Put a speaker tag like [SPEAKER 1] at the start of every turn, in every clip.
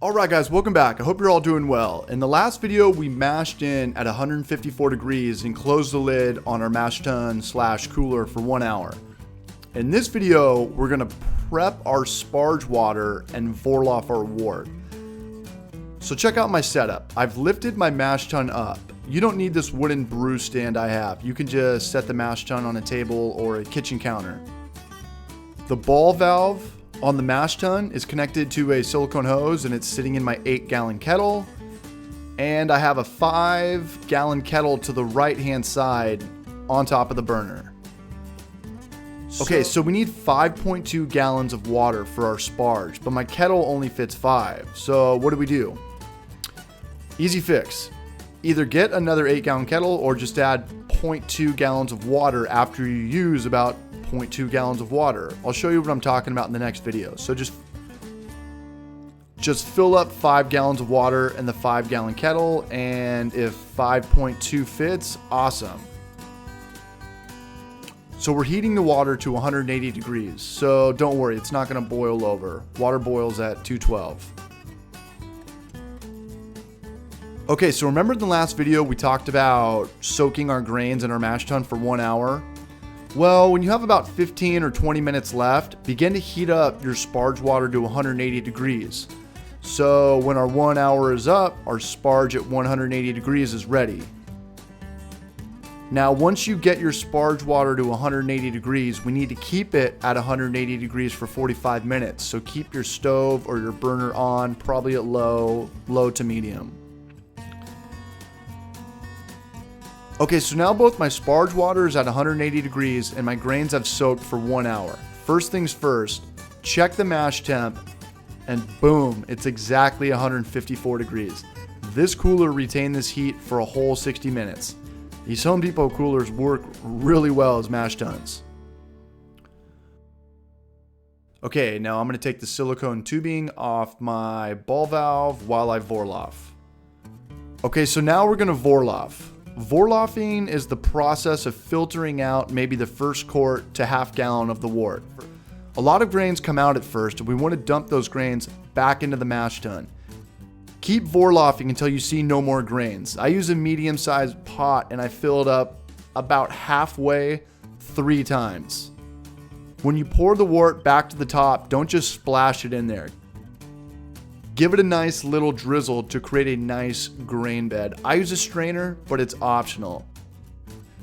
[SPEAKER 1] Alright guys, welcome back. I hope you're all doing well. In the last video, we mashed in at 154 degrees and closed the lid on our mash tun / cooler for 1 hour. In this video, we're going to prep our sparge water and Vorlauf our wort. So check out my setup. I've lifted my mash tun up. You don't need this wooden brew stand I have. You can just set the mash tun on a table or a kitchen counter. The ball valve on the mash tun is connected to a silicone hose and it's sitting in my 8-gallon kettle. And I have a 5-gallon kettle to the right hand side on top of the burner. Okay, so we need 5.2 gallons of water for our sparge, but my kettle only fits 5. So what do? Easy fix. Either get another 8-gallon kettle or just add 0.2 gallons of water after you use about 0.2 gallons of water. I'll show you what I'm talking about in the next video. So just fill up 5 gallons of water in the 5-gallon kettle, and if 5.2 fits, awesome. So we're heating the water to 180 degrees. So don't worry, it's not going to boil over. Water boils at 212. Okay, so remember in the last video we talked about soaking our grains in our mash tun for 1 hour? Well, when you have about 15 or 20 minutes left, begin to heat up your sparge water to 180 degrees. So when our 1 hour is up, our sparge at 180 degrees is ready. Now, once you get your sparge water to 180 degrees, we need to keep it at 180 degrees for 45 minutes. So keep your stove or your burner on, probably at low to medium. Okay, so now both my sparge water is at 180 degrees and my grains have soaked for 1 hour. First things first, check the mash temp and boom, it's exactly 154 degrees. This cooler retained this heat for a whole 60 minutes. These Home Depot coolers work really well as mash tuns. Okay, now I'm going to take the silicone tubing off my ball valve while I Vorlauf. Okay, so now we're going to Vorlauf. Vorlaufing is the process of filtering out maybe the first quart to half gallon of the wort. A lot of grains come out at first and we want to dump those grains back into the mash tun. Keep Vorlaufing until you see no more grains. I use a medium-sized pot and I fill it up about halfway 3 times. When you pour the wort back to the top, don't just splash it in there. Give it a nice little drizzle to create a nice grain bed. I use a strainer, but it's optional.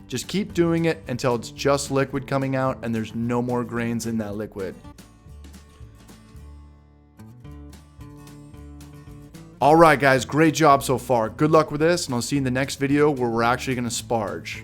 [SPEAKER 1] Just keep doing it until it's just liquid coming out and there's no more grains in that liquid. Alright guys, great job so far. Good luck with this, and I'll see you in the next video where we're actually going to sparge.